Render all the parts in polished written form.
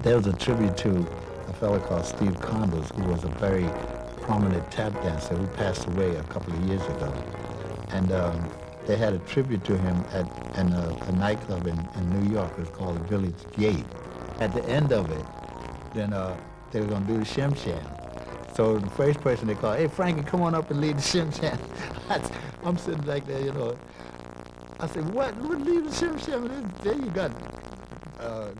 There was a tribute to a fellow called Steve Condos, who was a very prominent tap dancer who passed away a couple of years ago. And they had a tribute to him in a nightclub in New York. It was called the Village Gate. At the end of it, then they were going to do the Shim Sham. So the first person they called, hey, Frankie, come on up and lead the Shim Sham. I'm sitting like there, you know. I said, what lead the Shim Sham? There you got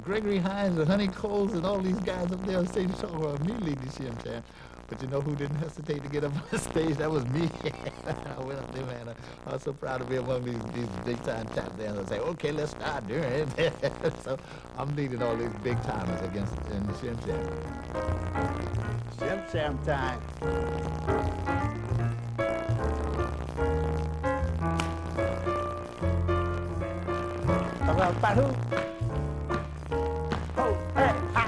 Gregory Hines and Honey Coles and all these guys up there on stage talking about me leading the Shim Sham. But you know who didn't hesitate to get up on the stage? That was me. I went up there, man. I was so proud to be among these big-time tap dancers. I say, okay, let's start doing it. So I'm leading all these big-timers against in the Shim Sham. Shim Sham time. About who? Oh, hey, ha.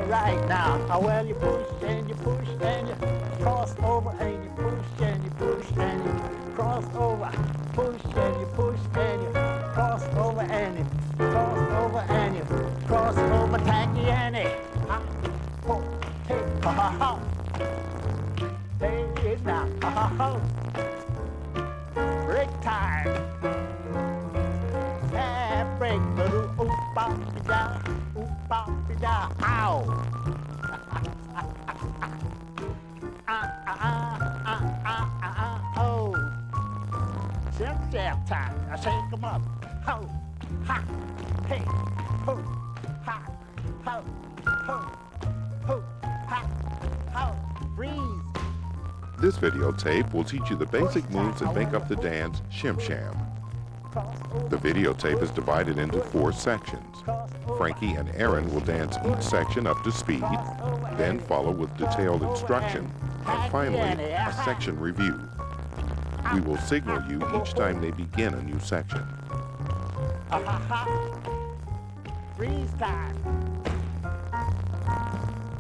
Right now, well, you push and you cross over and you push and you push and you cross over, push and you push and you cross over and you cross over and you cross over, tacky Annie. Ha, ho, hey, ha ha ha. Hey, it now, ha ha ha. Break time. Yeah, break the roof, oop, bop, da, oop, bop, da, ow. Oh. Shim Sham time. I shake them up. Ho, ha, hey, ho, ha, ho, ho, ha, ho, freeze. This videotape will teach you the basic moves that make up the dance Shim Sham. The videotape is divided into 4 sections. Frankie and Aaron will dance each section up to speed, then follow with detailed instruction, and finally, a section review. We will signal you each time they begin a new section. Freeze time.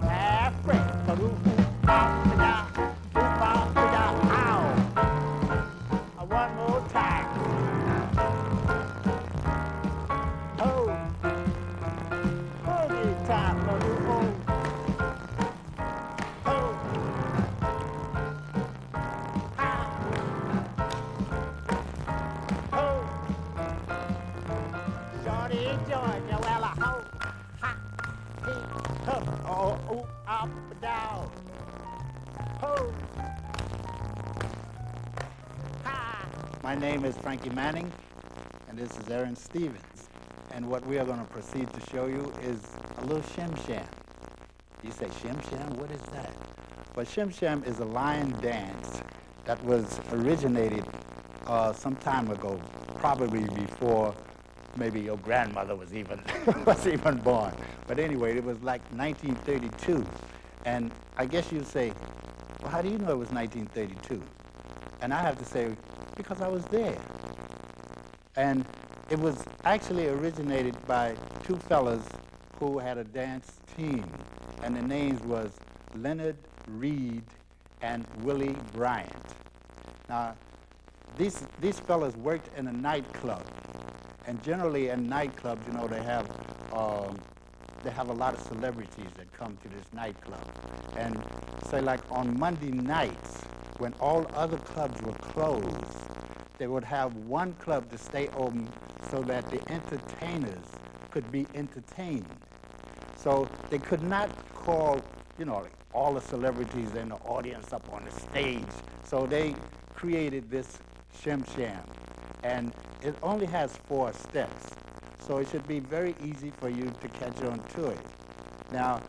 Half break. One more time. Oh. Boogie time. Oh. Shorty enjoying you, well, ho, ha, he, ho, oh, up and down, ho, ha. My name is Frankie Manning, and this is Aaron Stevens. And what we are going to proceed to show you is a little Shim Sham. You say, Shim Sham? What is that? Well, Shim Sham is a lion dance that was originated some time ago, probably before maybe your grandmother was even born. But anyway, it was like 1932. And I guess you'd say, well, how do you know it was 1932? And I have to say, because I was there. And it was actually originated by 2 fellas who had a dance team. And the names was Leonard Reed and Willie Bryant. Now, these fellas worked in a nightclub. And generally in nightclubs, you know, they have a lot of celebrities that come to this nightclub. And say like on Monday nights, when all other clubs were closed, they would have one club to stay open so that the entertainers could be entertained. So they could not call, you know, like all the celebrities in the audience up on the stage. So they created this Shim Sham. And it only has 4 steps. So it should be very easy for you to catch on to it. Now,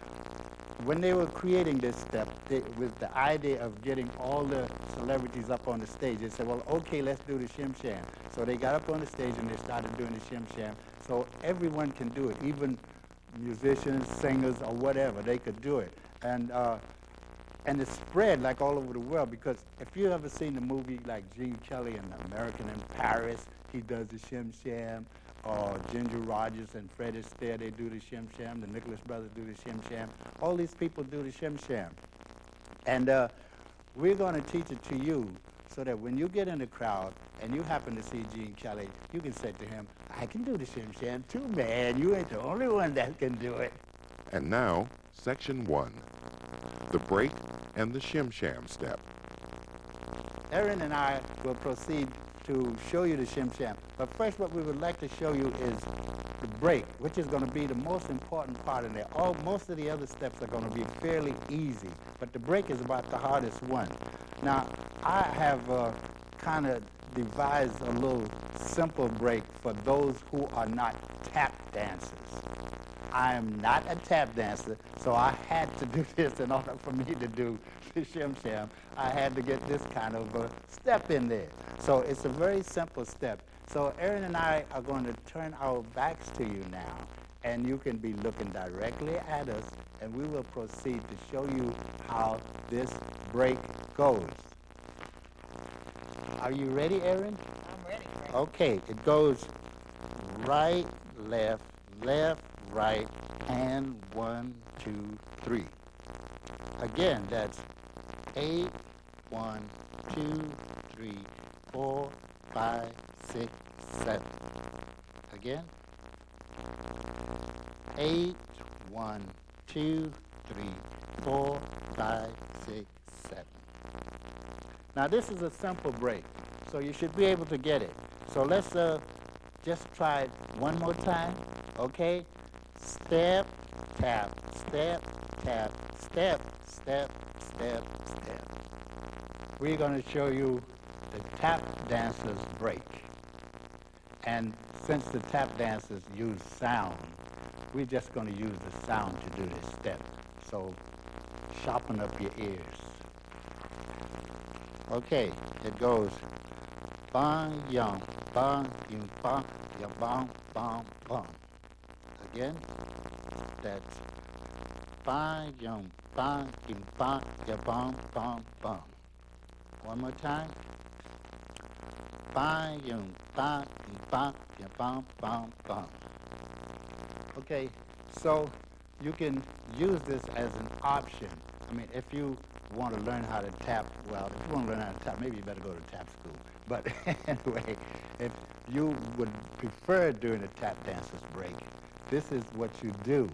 when they were creating this step, with the idea of getting all the celebrities up on the stage, they said, well, okay, let's do the Shim Sham. So they got up on the stage and they started doing the Shim Sham. So everyone can do it, even musicians, singers, or whatever, they could do it. And it spread like all over the world, because if you ever seen the movie like Gene Kelly and American in Paris, he does the Shim Sham, or Ginger Rogers and Fred Astaire, they do the Shim Sham, the Nicholas brothers do the Shim Sham. All these people do the Shim Sham. And we're going to teach it to you so that when you get in the crowd and you happen to see Gene Kelly, you can say to him, I can do the Shim Sham too, man. You ain't the only one that can do it. And now, Section 1, the break and the Shim Sham step. Aaron and I will proceed to show you the Shim Sham. But first, what we would like to show you is the break, which is going to be the most important part in there. Most of the other steps are going to be fairly easy, but the break is about the hardest one. Now, I have kind of devised a little simple break for those who are not tap dancers. I am not a tap dancer, so I had to do this in order for me to do the Shim Sham. I had to get this kind of a step in there. So it's a very simple step. So Aaron and I are going to turn our backs to you now, and you can be looking directly at us, and we will proceed to show you how this break goes. Are you ready, Aaron? I'm ready. Okay, it goes right, left, left, right, and 1, 2, 3. Again, that's 8, 1, 2, 3, 4, 5, 6, 7. Again. 8, 1, 2, 3, 4, 5, 6, 7. Now this is a simple break, so you should be able to get it. So let's just try it one more time, okay? Step, tap, step, tap, step, step, step, step. We're going to show you the tap dancers break. And since the tap dancers use sound, we're just going to use the sound to do this step. So sharpen up your ears. Okay, it goes bang yum bang yum bang ya bang bang bang. Again, that's bang yum bang yum bang ya bang bang bang. One more time. Bang yum bang yum bang ya bang bang bang. Okay, so you can use this as an option. I mean, if you want to learn how to tap, well, if you want to learn how to tap, maybe you better go to tap school. But anyway, if you would prefer doing a tap dancer's break, this is what you do.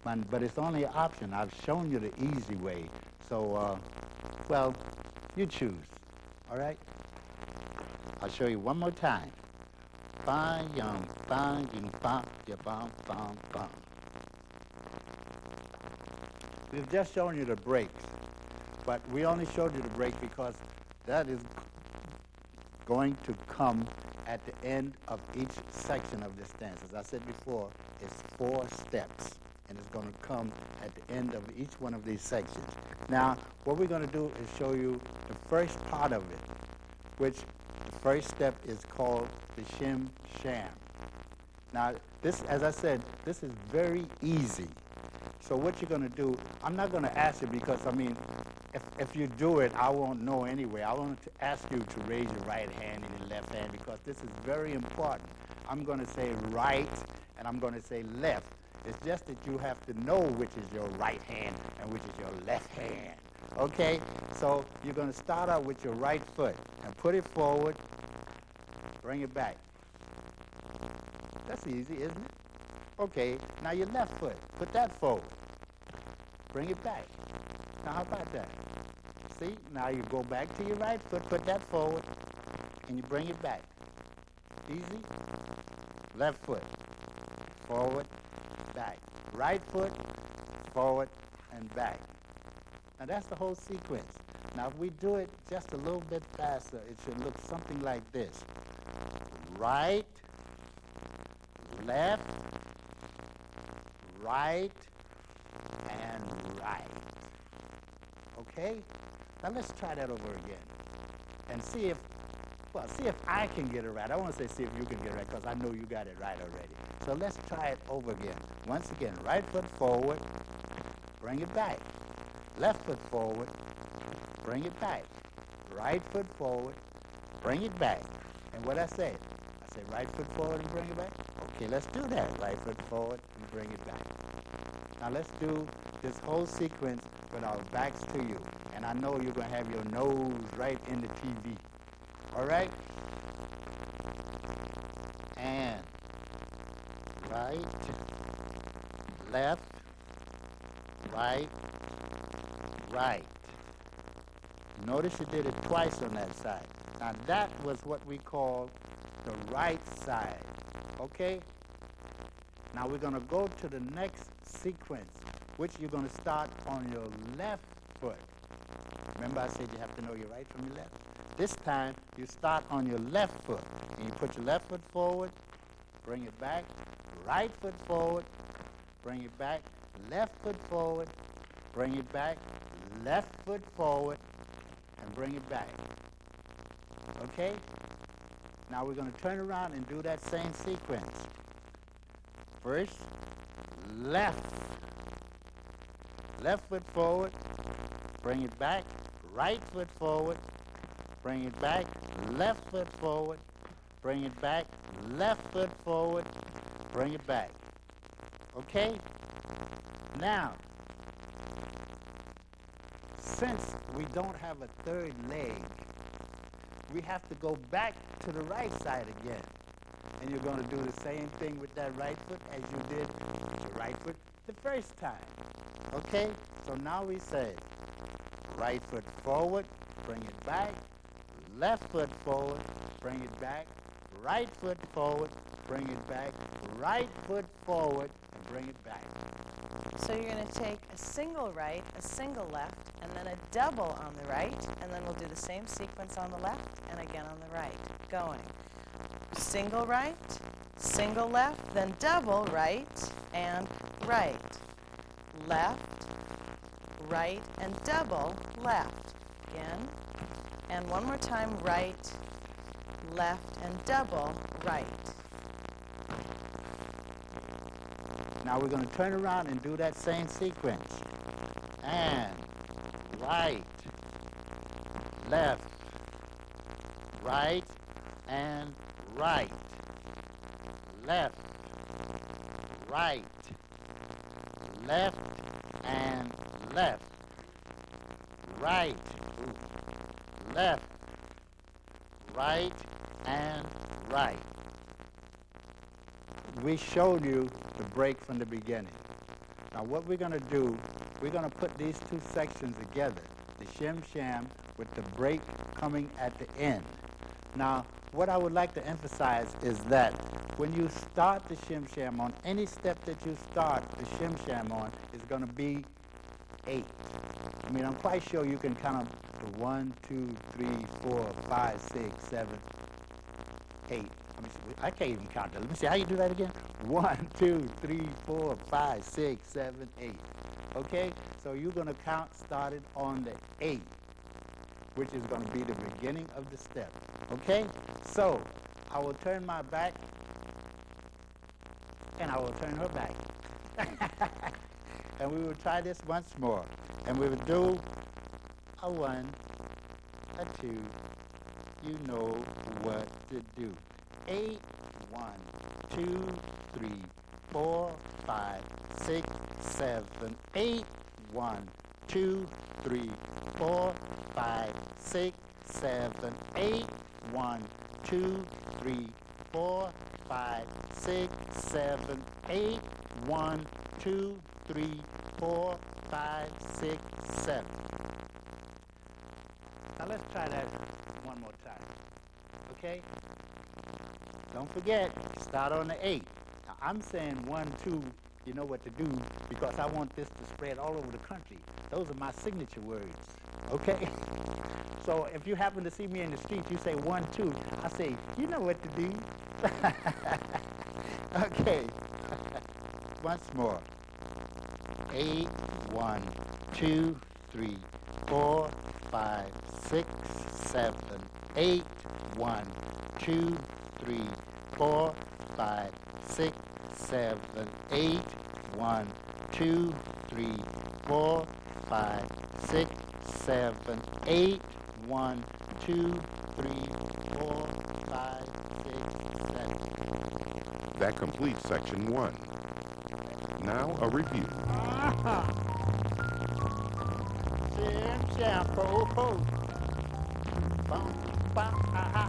But it's only an option. I've shown you the easy way. So, well, you choose. All right? I'll show you one more time. Bang, yum, bang, yum, bang, ya, bang, bang, bang. We've just shown you the breaks, but we only showed you the break because that is going to come at the end of each section of this dance. As I said before, it's 4 steps, and it's going to come at the end of each one of these sections. Now, what we're going to do is show you the first part of it, which the first step is called the Shim Sham. Now, this, as I said, this is very easy. So what you're going to do, I'm not going to ask you because, I mean, if you do it, I won't know anyway. I want to ask you to raise your right hand and your left hand because this is very important. I'm going to say right and I'm going to say left. It's just that you have to know which is your right hand and which is your left hand. Okay? So you're going to start out with your right foot and put it forward, bring it back. That's easy, isn't it? Okay, now your left foot, put that forward. Bring it back. Now how about that? See, now you go back to your right foot, put that forward, and you bring it back. Easy. Left foot, forward, back. Right foot, forward, and back. Now that's the whole sequence. Now if we do it just a little bit faster, it should look something like this. Right, left, right, and right. Okay? Now let's try that over again and see if I can get it right. I want to say see if you can get it right because I know you got it right already. So let's try it over again. Once again, right foot forward, bring it back. Left foot forward, bring it back. Right foot forward, bring it back. And what I say right foot forward and bring it back? Okay, let's do that. Right foot forward and bring it back. Now let's do this whole sequence with our backs to you. And I know you're going to have your nose right in the TV. All right? And right, left, right, right. Notice you did it twice on that side. Now that was what we call the right side. Okay? Now we're going to go to the next sequence, which you're going to start on your left foot. Remember I said you have to know your right from your left? This time you start on your left foot. And you put your left foot forward, bring it back, right foot forward, bring it back, left foot forward, bring it back, left foot forward, and bring it back. Okay? Now we're going to turn around and do that same sequence. First, left foot forward, bring it back, right foot forward, bring it back, left foot forward, bring it back, left foot forward, bring it back. Okay? Now, since we don't have a third leg, we have to go back to the right side again. And you're going to do the same thing with that right foot as you did with the right foot the first time. Okay? So now we say right foot forward, bring it back, left foot forward, bring it back, right foot forward, bring it back, right foot forward, and bring it back. So you're going to take a single right, a single left, and then a double on the right, and then we'll do the same sequence on the left and again on the right. Going single right, single left, then double right and right. Left, right, and double left. Again. And one more time, right, left, and double right. Now we're going to turn around and do that same sequence. And right, left, right, and right. Left, right, left, and left. Right, left, right, and right. We showed you the break from the beginning. Now what we're going to do, we're going to put these two sections together, the Shim Sham with the break coming at the end. Now what I would like to emphasize is that when you start the Shim Sham on any step that you start the Shim Sham on is going to be 8. I mean, I'm quite sure you can count them to 1, 2, 3, 4, 5, 6, 7, 8. I can't even count that. Let me see, how you do that again? 1, 2, 3, 4, 5, 6, 7, 8. Okay? So you're going to count started on the 8, which is going to be the beginning of the step. Okay? So I will turn my back, and I will turn her back. And we will try this once more. And we will do a 1, a 2. You know what to do. 8, 1, 2, 3, 4, 5, 6, 7, 8, 1, 2, 3, 4, 5, 6, 7, 8, 1, 2, 3, 4, 5, 6, 7, 8, 1, 2, 3, 4, 5, 6, 7. Now let's try that one more time. Okay? Don't forget, start on the 8. Now I'm saying 1, 2, you know what to do, because I want this to spread all over the country. Those are my signature words. Okay? So if you happen to see me in the street, you say 1, 2, I say, you know what to do. Okay. Once more. 8, 1, 2, 3, 4, 5, 6, 7, 8, 1, 2, 3, 4, 5, 6, 7, 8, 1, 2, 3, 4, 5, 6, 7, 8, 1, 2, 3, 4, 5, 6, 7. That completes section 1. Now a review. Shim, sham, po, po. Bum, ba, ha, ha,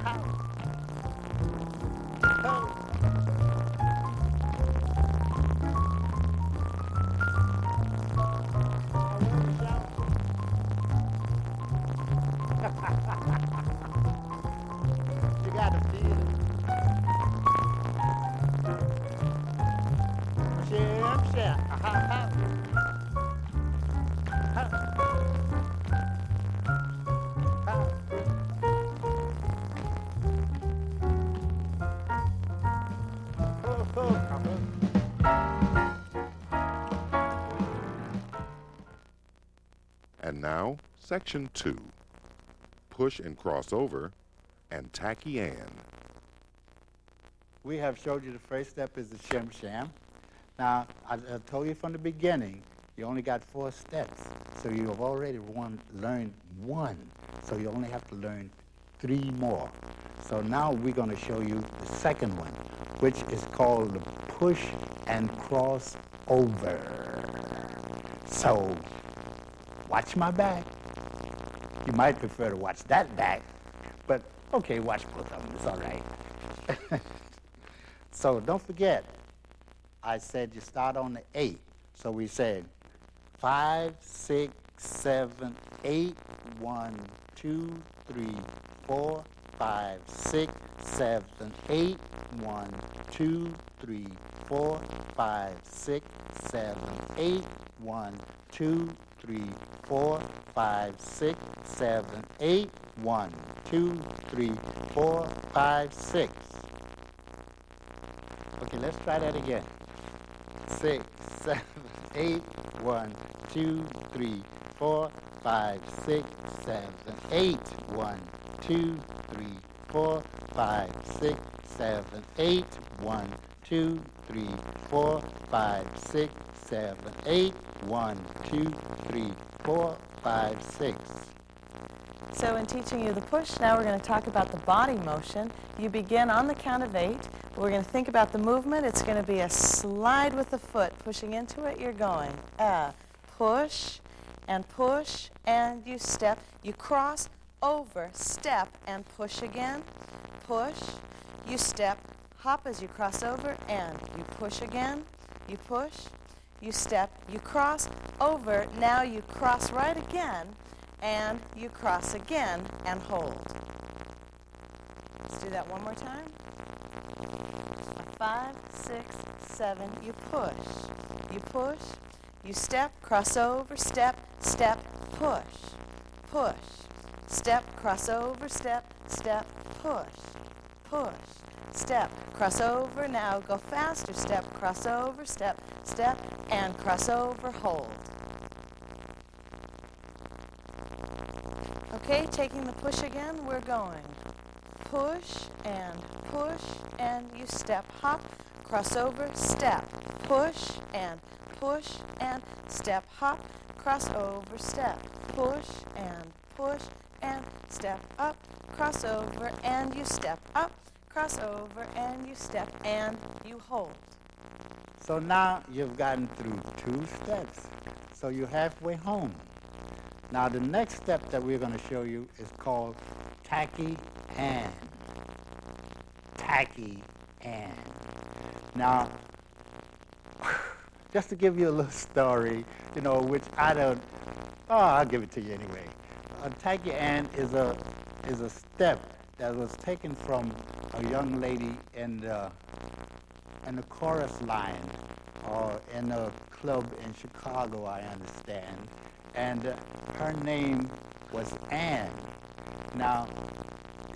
And now, Section 2. Push and cross over, and tacky and. We have showed you the first step is the Shim Sham. Now, I told you from the beginning, you only got 4 steps. So you have already learned 1. So you only have to learn 3 more. So now we're going to show you the second one, which is called the push and cross over. So watch my back. You might prefer to watch that back, but okay, watch both of them. It's all right. So don't forget, I said you start on the 8. So we said 5, 6, 7, 8, 1, 2, 3, 4, 5, 6, 7, 8, 1, 2, 3, 4, 5, 6, 7, 8, 1, 2, 3, 4, 5, 6, 7, 8, 1, 2, 3, 4, 5, 6. Okay, let's try that again. 6, 7, 8, 1, 2, 3, 4, 5, 6, 7, 8, 1, 2, 3, 4, 5, 6, 7, 8, 1, 2, 3, 4, 5, 6, 7, 8, 1, 2, 3, 4, 5, 6. So in teaching you the push, now we're going to talk about the body motion. You begin on the count of 8. We're going to think about the movement. It's going to be a slide with the foot. Pushing into it, you're going. Push, and you step. You cross, over, step, and push again. Push, you step, hop as you cross over, and you push again. You push, you step, you cross, over. Now you cross right again, and you cross again, and hold. Let's do that one more time. 5, 6, 7, you push, you step, cross over, step, step, push, push, step, cross over, step, step, push, push, step, cross over, now go faster, step, cross over, step, step, and cross over, hold. Okay, taking the push again, we're going. Push, and you step, hop, cross over, step, push, and step, hop, cross over, step, push, and step up, cross over, and you step up, cross over, and you step, and you hold. So now you've gotten through 2 steps. So you're halfway home. Now the next step that we're going to show you is called tacky and. Tacky and. Now, just to give you a little story, which I don't, I'll give it to you anyway. A tacky and is a step that was taken from a young lady in the chorus line, or in a club in Chicago, I understand. And her name was Ann. Now,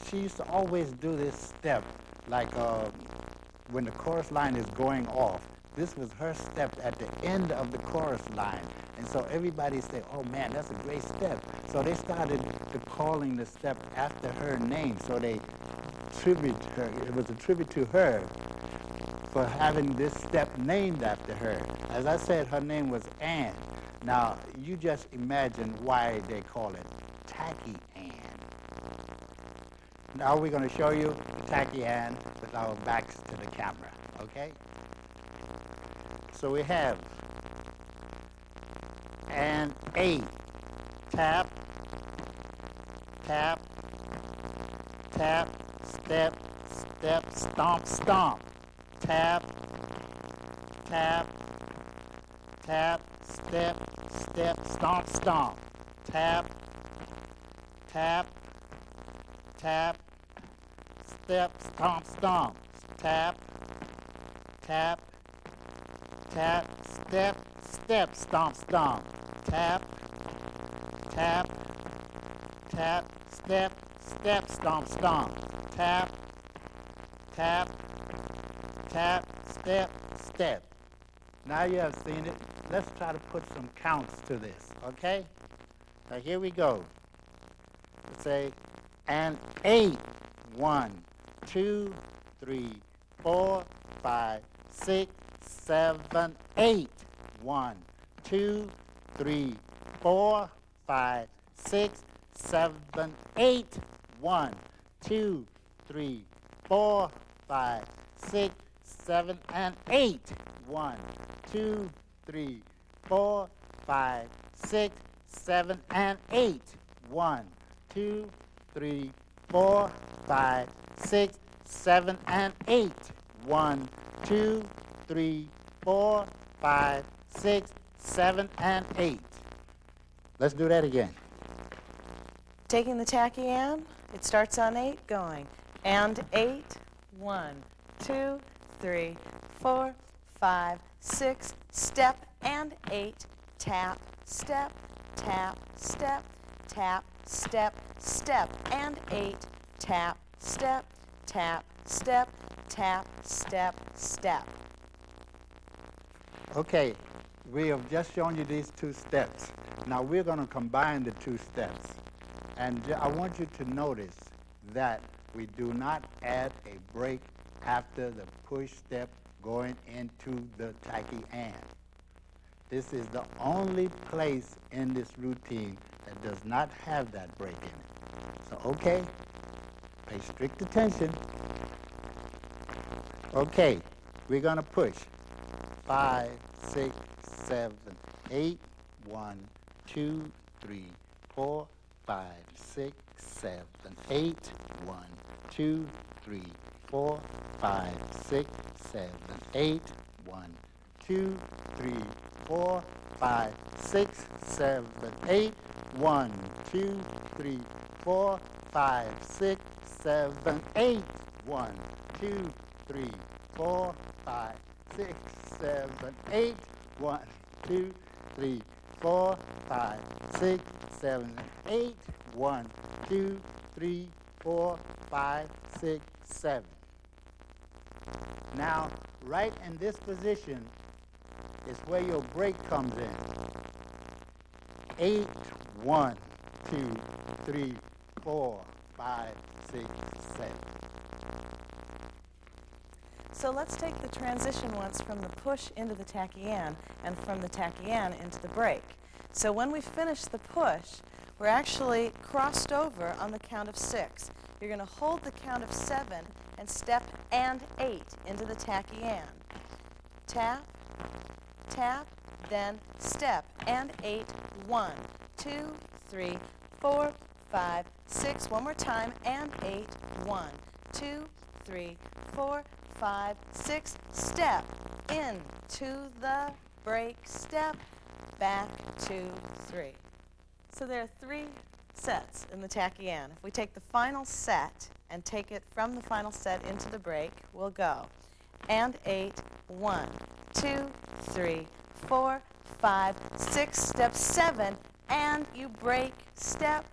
she used to always do this step, like when the chorus line is going off. This was her step at the end of the chorus line. And so everybody said, oh man, that's a great step. So they started calling the step after her name. So they tribute her. It was a tribute to her for having this step named after her. As I said, her name was Ann. Now, you just imagine why they call it tacky Ann. Now we're going to show you the tacky Ann with our backs to the camera, okay? So we have and 8. Tap, tap, tap, step, step, stomp, stomp. Tap, tap, tap, step, step, stomp, stomp. Tap, tap, tap, step, stomp, stomp. Tap, tap, tap, step, step, stomp, stomp. Tap, tap, tap, step, step, stomp, stomp. Tap, tap, tap, step, step. Now you have seen it. Let's try to put some counts to this, okay? Now here we go. Let's say, and 8. 1, 2, 3, 4, 5, 6, 7, 8. 1, 2, 3, 4, 5, 6, 7, 8. 1, 2, 3, 4, 5, 6, 7, and 8. 1, 2, 3, 4, 5, 6, 7, and 8. 1, 2, 3, 4, 5, 6, 7, and 8. 1, 2, 3, 4, 5, 6, 7, and 8. Let's do that again. Taking the tachyon, it starts on 8, going. And 8, 1, 2, 3, 4, 5, 6, step, and 8, tap, step, tap, step, tap, step, step, and 8, tap, step, tap, step, tap, step, step. Okay, we have just shown you these 2 steps. Now we're going to combine the 2 steps. And I want you to notice that we do not add a break after the push step going into the tachyon. This is the only place in this routine that does not have that break in it. So, okay, pay strict attention. Okay, we're going to push 5, 6, 7, 8, 1, 2, 3, 4, 5, 6, 7, 8, 1, 2, 3, 4, 5, 6, 7, 8, 1, 2, 3, 4, 5, 6, 7, 8, 1, 2, 3, 4, 5, 6, 7, 8, 1, 2, 3, 4, 5, 6, 7, 8, 1, 2, 3, 4, 5, 6, 7, 8, 1, 2, 3, 4, 5, 6, 7. Now, right in this position is where your break comes in. 8, 1, 2, 3, 4, 5, 6, 7. So let's take the transition once from the push into the tachyon and from the tachyon into the break. So when we finish the push, we're actually crossed over on the count of 6. You're going to hold the count of 7 and step and 8 into the tachyon. Tap, tap, then step and 8, 1, 2, 3, 4, 5, 6. One more time, and 8, 1, 2, 3, 4, 5, 6. Step into the break, step, back, 2, 3. So there are 3 sets in the tachyon. If we take the final set and take it from the final set into the break, we'll go. And 8, 1, 2, 3, 4, 5, 6, step 7, and you break, step,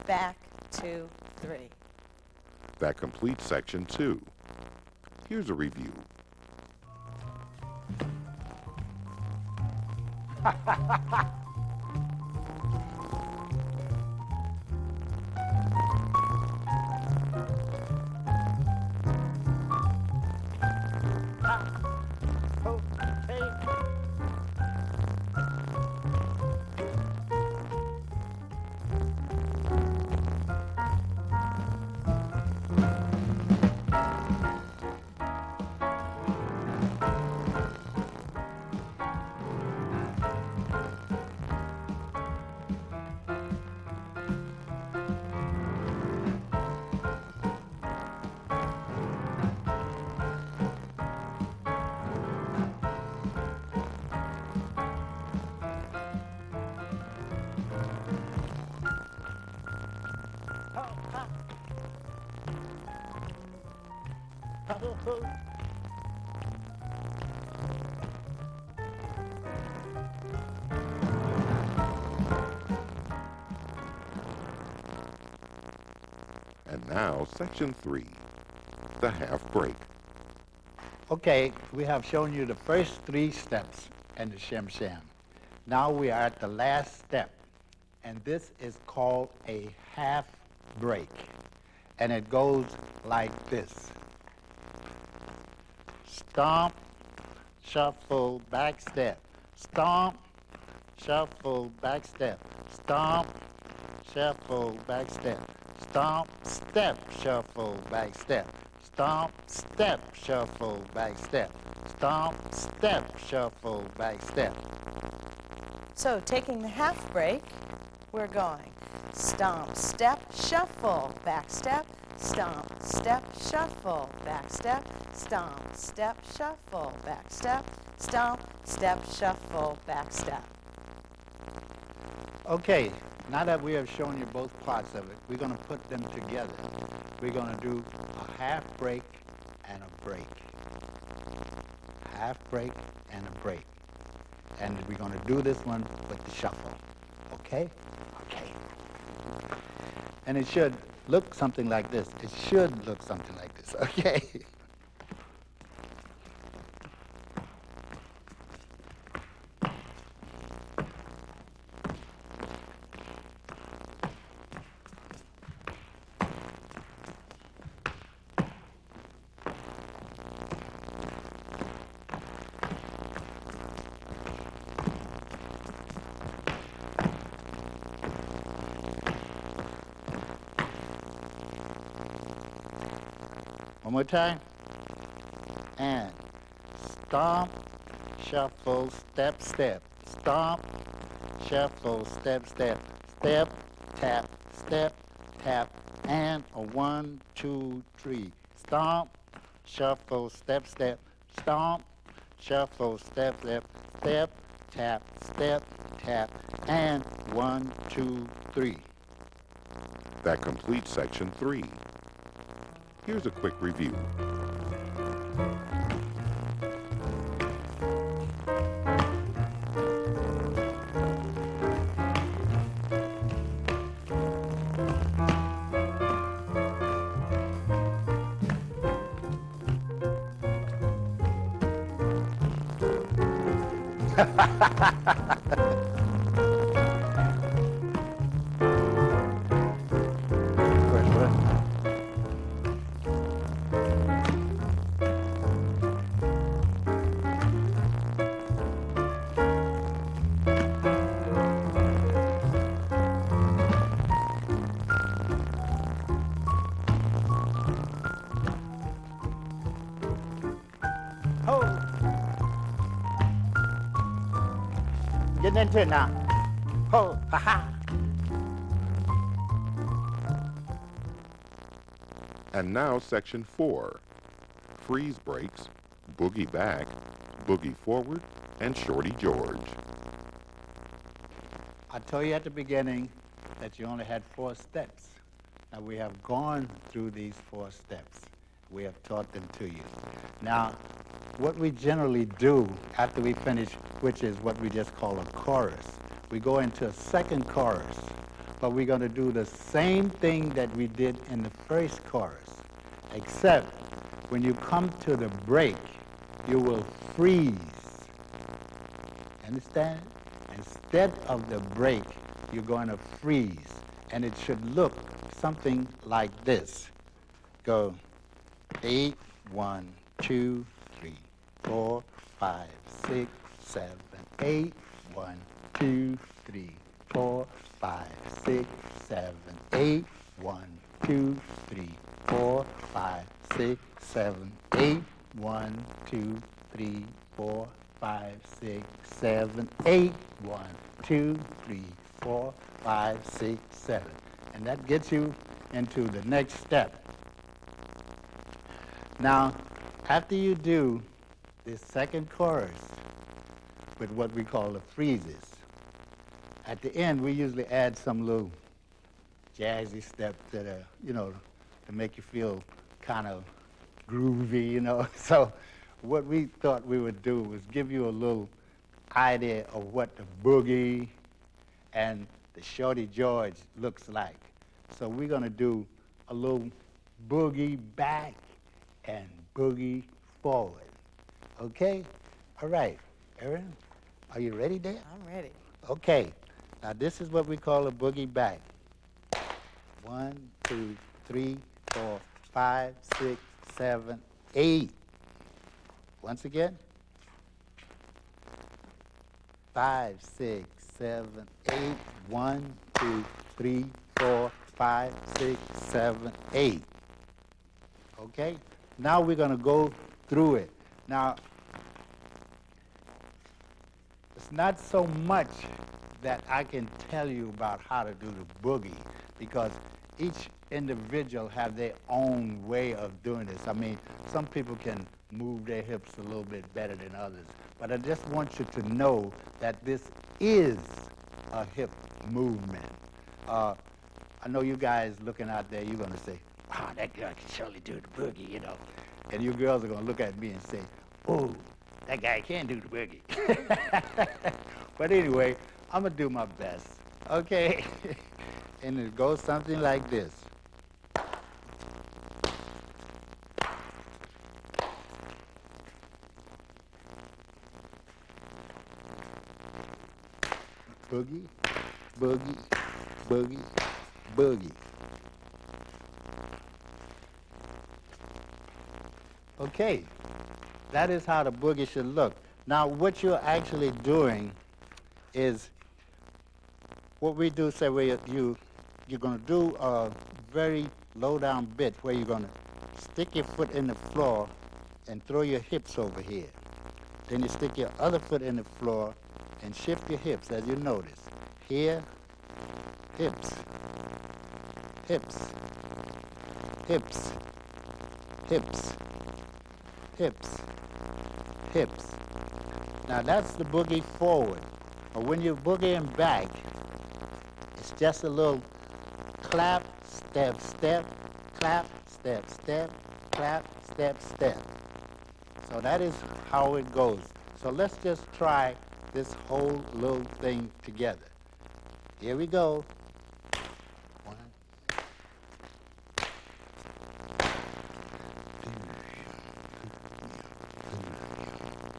back, 2, 3. That completes section 2. Here's a review. And now, section 3, the half break. Okay, we have shown you the first 3 steps in the Shim Sham. Now we are at the last step, and this is called a half break. And it goes like this. Stomp, shuffle, back step. Stomp, shuffle, back step. Stomp, shuffle, back step. Stomp, step, shuffle, back step. Stomp, step, shuffle, back step. Stomp, step, shuffle, back step. So taking the half break, we're going stomp, step, shuffle, back step, stomp, step, shuffle, back step, stomp, step, shuffle, back step, stomp, step, shuffle, back step. Okay, now that we have shown you both parts of it, we're going to put them together. We're going to do a half break and a break. Half break and a break. And we're going to do this one with the shuffle. Okay? Okay. And it should look something like this. It should look something like this. Okay? One more time. And stomp, shuffle, step, step. Stomp, shuffle, step, step. Step, tap, step, tap. And a 1, 2, 3. Stomp, shuffle, step, step. Stomp, shuffle, step, step. Step, tap, step, tap. And 1, 2, 3. That completes section 3. Here's a quick review. First one. Ho! Getting into it now. Ho! Ha ha! And now section 4. Freeze breaks, boogie back, boogie forward, and Shorty George. I told you at the beginning that you only had 4 steps. Now we have gone through these 4 steps. We have taught them to you. Now, what we generally do after we finish, which is what we just call a chorus, we go into a second chorus, but we're going to do the same thing that we did in the first chorus, except when you come to the break, you will freeze. Understand? Instead of the break, you're going to freeze, and it should look something like this. Go 8, 1, 2, 3, 4, 5, 6, 7, 8, 1, 2, 3, 4, 5, 6, 7, 8, 1, 2, 3, 4, 5, 6, 7, 8, 1, 2, 3, 4, 5, 6, 7, 8, 1, 2, 3, 4, 5, 6, 7. And that gets you into the next step. Now, after you do this second chorus with what we call the freezes, at the end we usually add some little jazzy steps that are, to make you feel kind of groovy, So what we thought we would do was give you a little idea of what the boogie and the Shorty George looks like. So we're going to do a little boogie back and boogie forward. Okay? All right. Aaron? Are you ready there? I'm ready. Okay. Now this is what we call a boogie back. 1, 2, 3, 4, 5, 6, 7, 8. Once again. 5, 6, 7, 8. 1, 2, 3, 4, 5, 6, 7, 8. Okay? Now we're going to go through it. Now, it's not so much that I can tell you about how to do the boogie, because each individual have their own way of doing this. I mean, some people can move their hips a little bit better than others, but I just want you to know that this is a hip movement. I know you guys looking out there, you're going to say, wow, that girl can surely do the boogie, you know. And you girls are going to look at me and say, oh, that guy can do the boogie. But anyway, I'm going to do my best, okay? And it goes something like this. Boogie, boogie, boogie, boogie. Okay, that is how the boogie should look. Now, what you're actually doing is what we do. Say where you're going to do a very low down bit where you're going to stick your foot in the floor and throw your hips over here. Then you stick your other foot in the floor and shift your hips, as you notice. Here, hips, hips, hips, hips, hips, hips. Now that's the boogie forward. But when you're boogieing back, it's just a little clap, step, step, clap, step, step, clap, step, step. So that is how it goes. So let's just try this whole little thing together. Here we go. 1,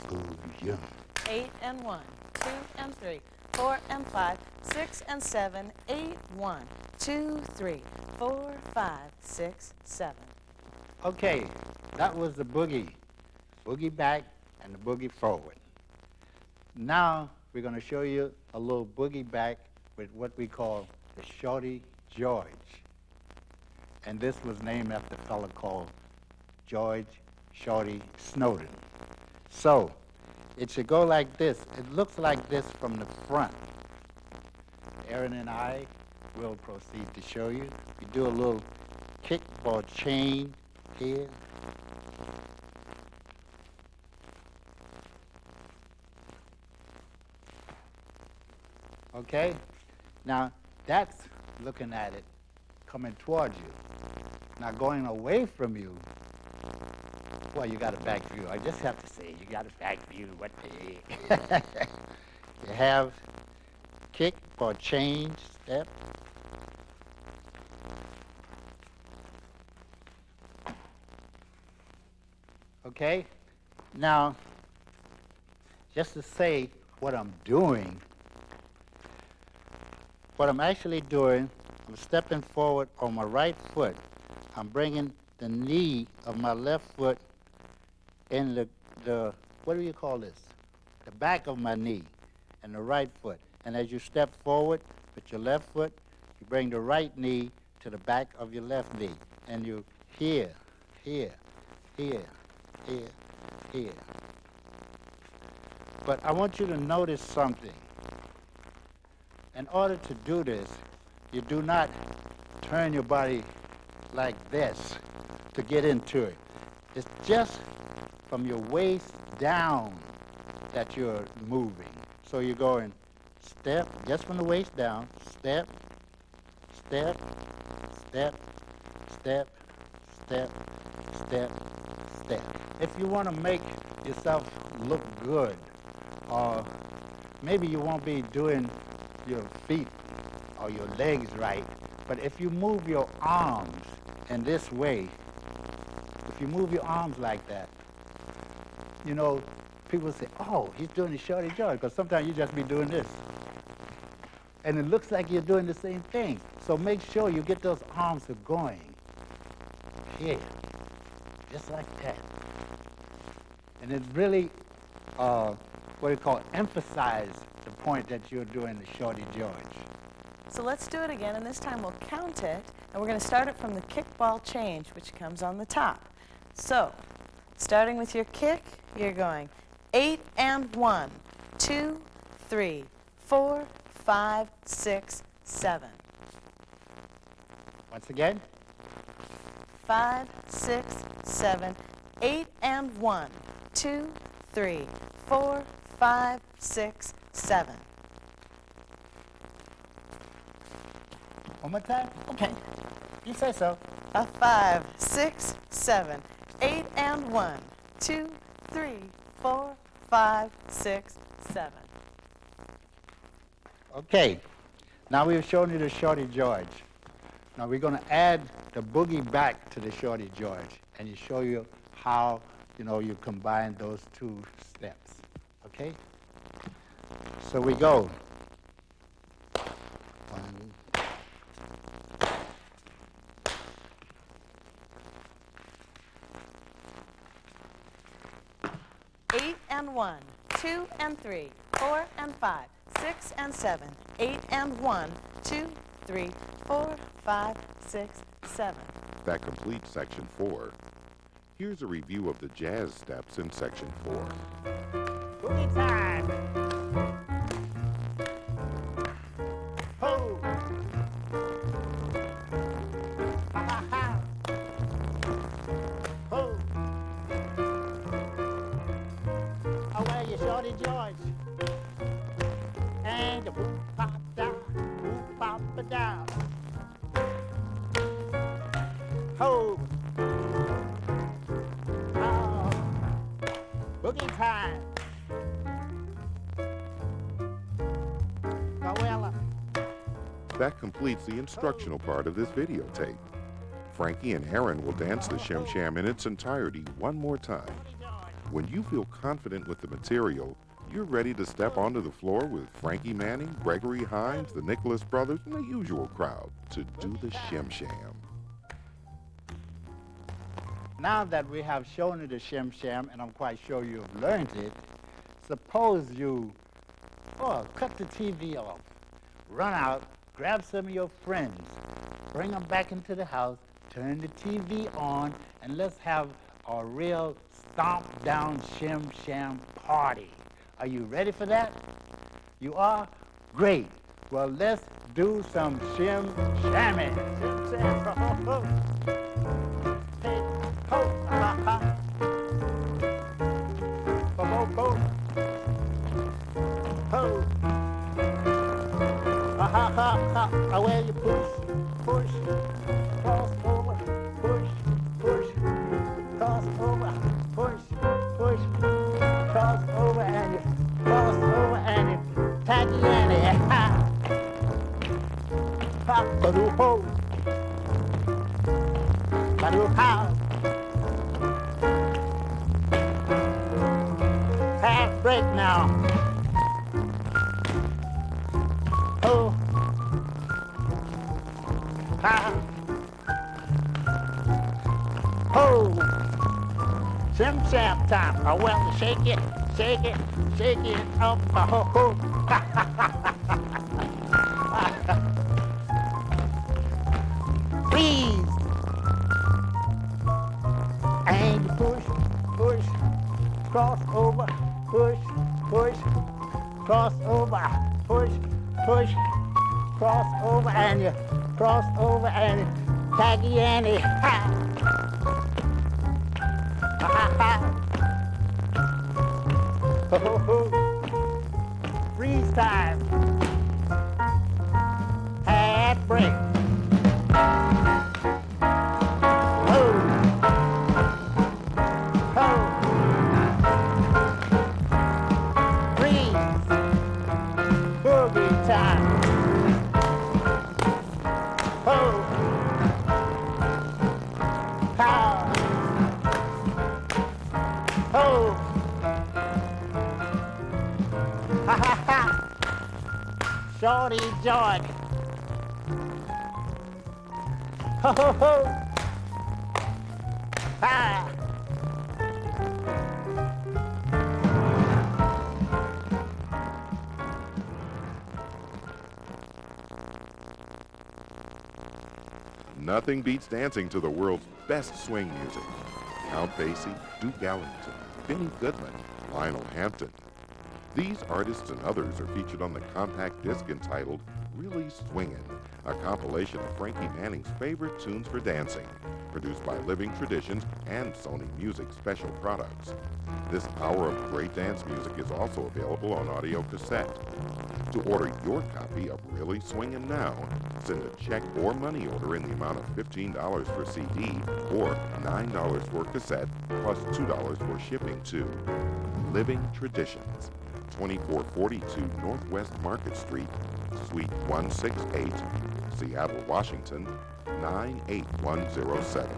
2, 8 and 1, 2 and 3, 4 and 5, 6 and 7, 8, 1, 2, 3, 4, 5, 6, 7. Okay, that was the boogie. Boogie back and the boogie forward. Now we're going to show you a little boogie back with what we call the Shorty George. And this was named after a fellow called George Shorty Snowden. So it should go like this. It looks like this from the front. Aaron and I will proceed to show you. We do a little kick or chain here. Okay? Now, that's looking at it, coming towards you. Now, going away from you, well, you got a back view. I just have to say, you got a back view. What the heck? You have kick or change step. Okay? Now, just to say what I'm doing, what I'm actually doing, I'm stepping forward on my right foot. I'm bringing the knee of my left foot in the what do you call this? The back of my knee and the right foot. And as you step forward with your left foot, you bring the right knee to the back of your left knee. And you here, here, here, here, here. But I want you to notice something. In order to do this, you do not turn your body like this to get into it. It's just from your waist down that you're moving. So you're going step, just from the waist down, step, step, step, step, step, step, step. If you want to make yourself look good, or maybe you won't be doing your feet or your legs right, but if you move your arms in this way, if you move your arms like that, you know, people say, oh, he's doing the Shorty George, because sometimes you just be doing this. And it looks like you're doing the same thing. So make sure you get those arms going here, just like that. And it really, what you call, emphasize the point that you're doing the Shorty George. So let's do it again, and this time we'll count it, and we're going to start it from the kickball change, which comes on the top. So, starting with your kick, you're going 8 and 1, 2, 3, 4, 5, 6, 7. Once again. 5, 6, 7, 8 and 1, 2, 3, 4, 5, 6, 7. One more time? Okay. You say so. 5, 6, 7, 8 and 1, 2, 3, 4, 5, 6, 7. Okay. Now we've shown you the Shorty George. Now we're going to add the boogie back to the Shorty George, and you show you how, you combine those two steps. Okay? So we go. 1, 8 and 1, 2 and 3, 4 and 5, 6 and 7, 8 and 1, 2, 3, 4, 5, 6, 7. That completes section 4. Here's a review of the jazz steps in section 4. Boogie time. Ho. Ha ha ha. Ho. Away you Shorty George. And the whoop pop down, whoop pop it down. Ho. Oh. Boogie time. Noella. That completes the instructional part of this videotape. Frankie and Aaron will dance the Shim Sham in its entirety one more time. When you feel confident with the material, you're ready to step onto the floor with Frankie Manning, Gregory Hines, the Nicholas brothers, and the usual crowd to do the Shim Sham. Now that we have shown you the Shim Sham, and I'm quite sure you've learned it, suppose you cut the TV off, run out, grab some of your friends, bring them back into the house, turn the TV on, and let's have a real stomp down Shim Sham party. Are you ready for that? You are? Great. Well, let's do some Shim Shamming. Shim Sham. Ho ho. Hey ho. Ha ha. Bo bo bo. Ho. Ha ha ha ha. Away you push, push, cross over, push, push, cross over, push, push, cross over, and you cross over, and you taggy and you ha. Ha ba do ho. Ba do ha. Half break now. Ho. Ha. Ho. Shim Sham time. Oh, well, shake it, shake it, shake it up. Ho ho. Freeze. And push, push, cross over, push, push, cross over, push, push, cross over, and you cross over, and you taggy and you ha. Ha ha ha. Ho ho ho. Freeze time. Half break. Ho. Ho. Freeze. Boogie time. Ho. Pow. Ho. Shorty Jordy. Ho ho ho. Ha. Nothing beats dancing to the world's best swing music. Count Basie, Duke Ellington, Benny Goodman, Lionel Hampton. These artists and others are featured on the compact disc entitled Really Swingin', a compilation of Frankie Manning's favorite tunes for dancing, produced by Living Traditions and Sony Music Special Products. This hour of great dance music is also available on audio cassette. To order your copy of Really Swingin' Now, send a check or money order in the amount of $15 for CD or $9 for cassette, plus $2 for shipping to Living Traditions, 2442 Northwest Market Street, Suite 168, Seattle, Washington, 98107.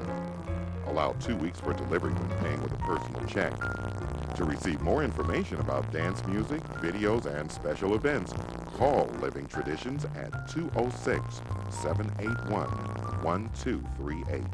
Allow 2 weeks for delivery when paying with a personal check. To receive more information about dance music, videos, and special events, call Living Traditions at 206-781-1238.